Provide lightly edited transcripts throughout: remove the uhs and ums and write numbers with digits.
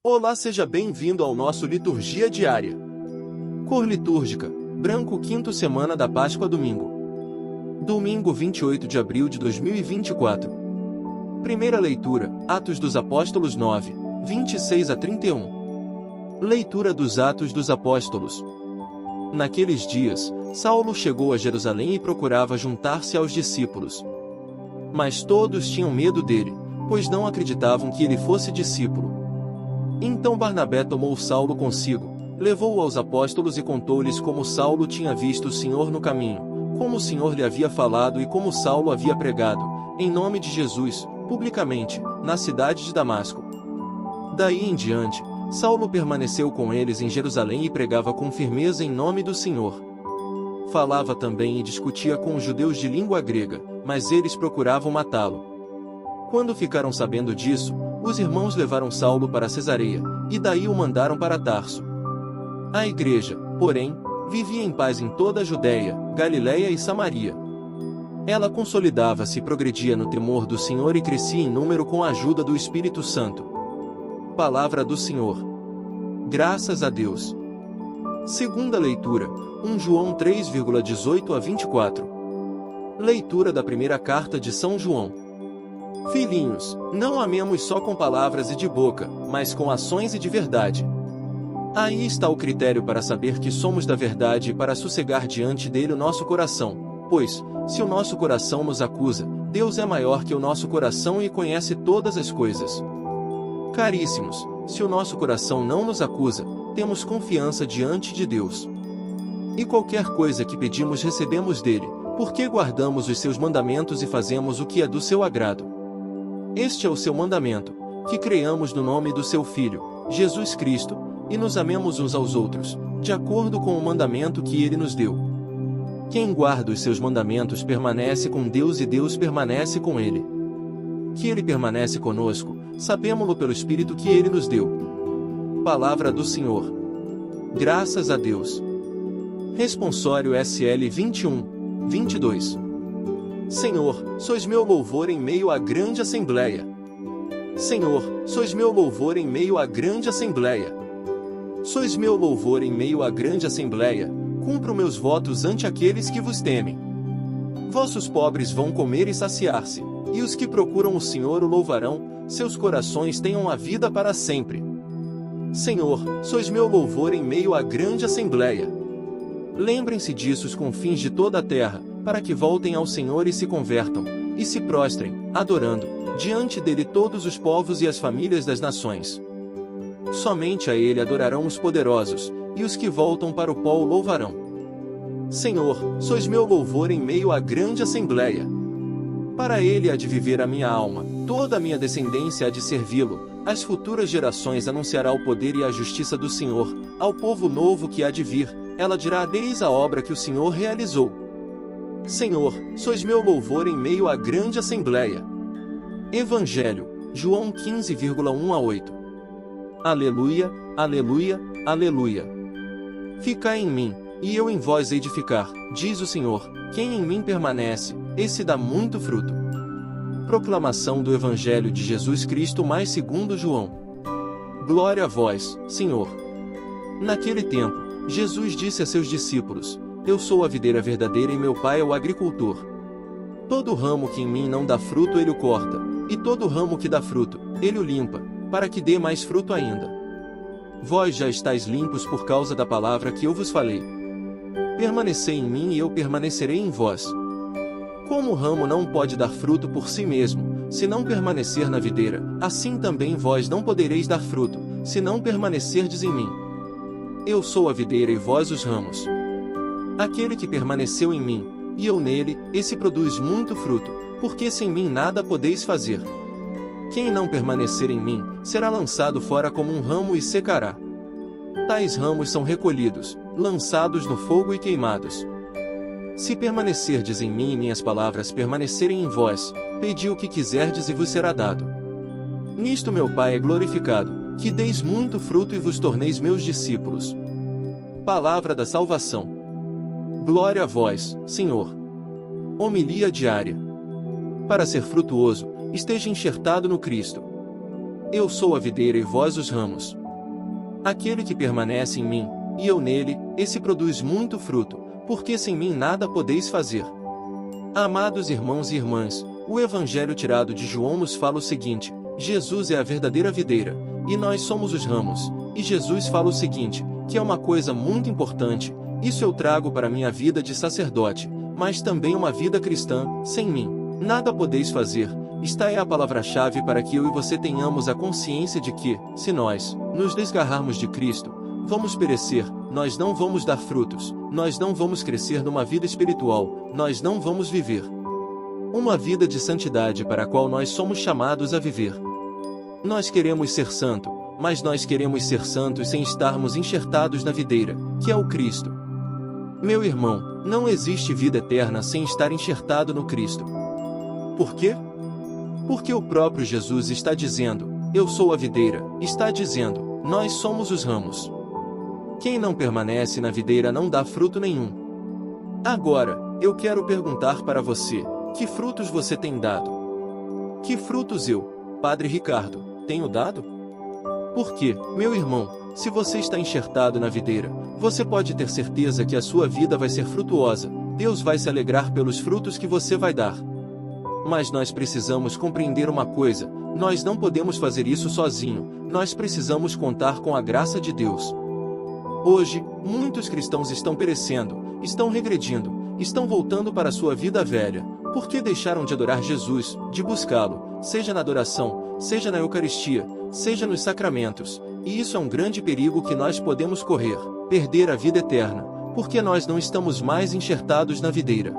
Olá, seja bem-vindo ao nosso Liturgia Diária. Cor litúrgica, branco, quinto semana da Páscoa, domingo. Domingo 28 de abril de 2024. Primeira leitura, Atos dos Apóstolos 9, 26 a 31. Leitura dos Atos dos Apóstolos. Naqueles dias, Saulo chegou a Jerusalém e procurava juntar-se aos discípulos. Mas todos tinham medo dele, pois não acreditavam que ele fosse discípulo. Então Barnabé tomou Saulo consigo, levou-o aos apóstolos e contou-lhes como Saulo tinha visto o Senhor no caminho, como o Senhor lhe havia falado e como Saulo havia pregado, em nome de Jesus, publicamente, na cidade de Damasco. Daí em diante, Saulo permaneceu com eles em Jerusalém e pregava com firmeza em nome do Senhor. Falava também e discutia com os judeus de língua grega, mas eles procuravam matá-lo. Quando ficaram sabendo disso, os irmãos levaram Saulo para Cesareia, e daí o mandaram para Tarso. A igreja, porém, vivia em paz em toda a Judéia, Galiléia e Samaria. Ela consolidava-se e progredia no temor do Senhor e crescia em número com a ajuda do Espírito Santo. Palavra do Senhor. Graças a Deus. Segunda leitura, 1 João 3,18 a 24. Leitura da primeira carta de São João. Filhinhos, não amemos só com palavras e de boca, mas com ações e de verdade. Aí está o critério para saber que somos da verdade e para sossegar diante dele o nosso coração, pois, se o nosso coração nos acusa, Deus é maior que o nosso coração e conhece todas as coisas. Caríssimos, se o nosso coração não nos acusa, temos confiança diante de Deus. E qualquer coisa que pedimos recebemos dele, porque guardamos os seus mandamentos e fazemos o que é do seu agrado. Este é o seu mandamento, que creiamos no nome do seu Filho, Jesus Cristo, e nos amemos uns aos outros, de acordo com o mandamento que ele nos deu. Quem guarda os seus mandamentos permanece com Deus e Deus permanece com ele. Que ele permanece conosco, sabemo-lo pelo Espírito que ele nos deu. Palavra do Senhor. Graças a Deus. Responsório SL 21, 22. Senhor, sois meu louvor em meio à grande assembleia. Senhor, sois meu louvor em meio à grande assembleia. Sois meu louvor em meio à grande assembleia, cumpro meus votos ante aqueles que vos temem. Vossos pobres vão comer e saciar-se, e os que procuram o Senhor o louvarão, seus corações tenham a vida para sempre. Senhor, sois meu louvor em meio à grande assembleia. Lembrem-se disso os confins de toda a terra, para que voltem ao Senhor e se convertam, e se prostrem, adorando, diante dele todos os povos e as famílias das nações. Somente a ele adorarão os poderosos, e os que voltam para o pó o louvarão. Senhor, sois meu louvor em meio à grande assembleia. Para ele há de viver a minha alma, toda a minha descendência há de servi-lo, às futuras gerações anunciará o poder e a justiça do Senhor, ao povo novo que há de vir, ela dirá: eis a obra que o Senhor realizou. Senhor, sois meu louvor em meio à grande assembleia. Evangelho, João 15,1 a 8. Aleluia, aleluia, aleluia. Ficai em mim, e eu em vós hei de ficar, diz o Senhor, quem em mim permanece, esse dá muito fruto. Proclamação do Evangelho de Jesus Cristo mais segundo João. Glória a vós, Senhor. Naquele tempo, Jesus disse a seus discípulos: eu sou a videira verdadeira e meu Pai é o agricultor. Todo ramo que em mim não dá fruto ele o corta, e todo ramo que dá fruto, ele o limpa, para que dê mais fruto ainda. Vós já estáis limpos por causa da palavra que eu vos falei. Permanecei em mim e eu permanecerei em vós. Como o ramo não pode dar fruto por si mesmo, se não permanecer na videira, assim também vós não podereis dar fruto, se não permanecerdes em mim. Eu sou a videira e vós os ramos. Aquele que permaneceu em mim, e eu nele, esse produz muito fruto, porque sem mim nada podeis fazer. Quem não permanecer em mim, será lançado fora como um ramo e secará. Tais ramos são recolhidos, lançados no fogo e queimados. Se permanecerdes em mim e minhas palavras permanecerem em vós, pedi o que quiserdes e vos será dado. Nisto meu Pai é glorificado, que deis muito fruto e vos torneis meus discípulos. Palavra da salvação. Glória a vós, Senhor. Homilia diária. Para ser frutuoso, esteja enxertado no Cristo. Eu sou a videira e vós os ramos. Aquele que permanece em mim, e eu nele, esse produz muito fruto, porque sem mim nada podeis fazer. Amados irmãos e irmãs, o Evangelho tirado de João nos fala o seguinte: Jesus é a verdadeira videira, e nós somos os ramos. E Jesus fala o seguinte, que é uma coisa muito importante: isso eu trago para minha vida de sacerdote, mas também uma vida cristã. Sem mim, nada podeis fazer. Esta é a palavra-chave para que eu e você tenhamos a consciência de que, se nós nos desgarrarmos de Cristo, vamos perecer, nós não vamos dar frutos, nós não vamos crescer numa vida espiritual, nós não vamos viver uma vida de santidade para a qual nós somos chamados a viver. Nós queremos ser santo, mas nós queremos ser santos sem estarmos enxertados na videira, que é o Cristo. Meu irmão, não existe vida eterna sem estar enxertado no Cristo. Por quê? Porque o próprio Jesus está dizendo, eu sou a videira, está dizendo, nós somos os ramos. Quem não permanece na videira não dá fruto nenhum. Agora, eu quero perguntar para você, que frutos você tem dado? Que frutos eu, Padre Ricardo, tenho dado? Porque, meu irmão, se você está enxertado na videira, você pode ter certeza que a sua vida vai ser frutuosa, Deus vai se alegrar pelos frutos que você vai dar. Mas nós precisamos compreender uma coisa, nós não podemos fazer isso sozinho, nós precisamos contar com a graça de Deus. Hoje, muitos cristãos estão perecendo, estão regredindo, estão voltando para a sua vida velha, porque deixaram de adorar Jesus, de buscá-lo, seja na adoração, seja na Eucaristia, seja nos sacramentos, e isso é um grande perigo que nós podemos correr, perder a vida eterna, porque nós não estamos mais enxertados na videira.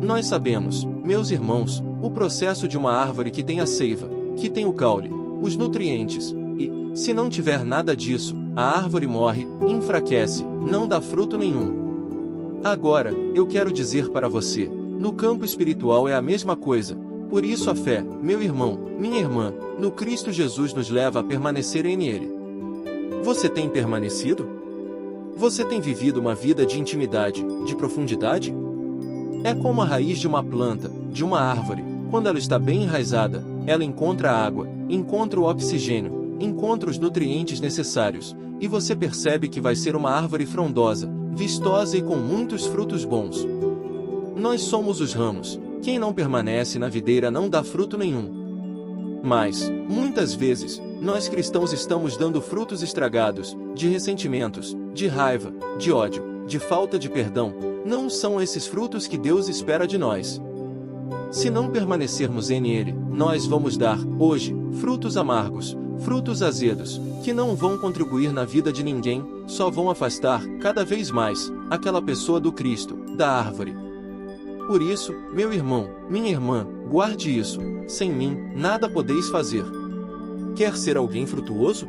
Nós sabemos, meus irmãos, o processo de uma árvore que tem a seiva, que tem o caule, os nutrientes, e, se não tiver nada disso, a árvore morre, enfraquece, não dá fruto nenhum. Agora, eu quero dizer para você, no campo espiritual é a mesma coisa, por isso a fé, meu irmão, minha irmã, no Cristo Jesus nos leva a permanecer em Ele. Você tem permanecido? Você tem vivido uma vida de intimidade, de profundidade? É como a raiz de uma planta, de uma árvore, quando ela está bem enraizada, ela encontra a água, encontra o oxigênio, encontra os nutrientes necessários, e você percebe que vai ser uma árvore frondosa, vistosa e com muitos frutos bons. Nós somos os ramos, quem não permanece na videira não dá fruto nenhum. Mas, muitas vezes, nós cristãos estamos dando frutos estragados, de ressentimentos, de raiva, de ódio, de falta de perdão. Não são esses frutos que Deus espera de nós. Se não permanecermos em Ele, nós vamos dar, hoje, frutos amargos, frutos azedos, que não vão contribuir na vida de ninguém, só vão afastar, cada vez mais, aquela pessoa do Cristo, da árvore. Por isso, meu irmão, minha irmã, guarde isso, sem mim, nada podeis fazer. Quer ser alguém frutuoso?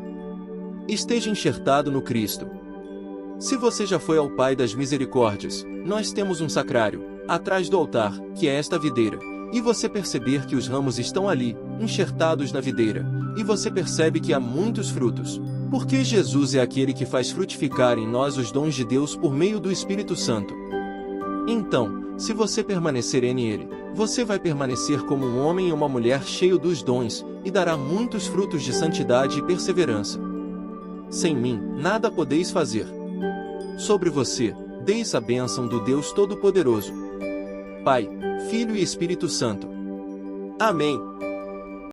Esteja enxertado no Cristo. Se você já foi ao Pai das Misericórdias, nós temos um sacrário, atrás do altar, que é esta videira, e você perceber que os ramos estão ali, enxertados na videira, e você percebe que há muitos frutos, porque Jesus é aquele que faz frutificar em nós os dons de Deus por meio do Espírito Santo. Então, se você permanecer em Ele, você vai permanecer como um homem e uma mulher cheio dos dons, e dará muitos frutos de santidade e perseverança. Sem mim, nada podeis fazer. Sobre você, deis a bênção do Deus Todo-Poderoso, Pai, Filho e Espírito Santo. Amém.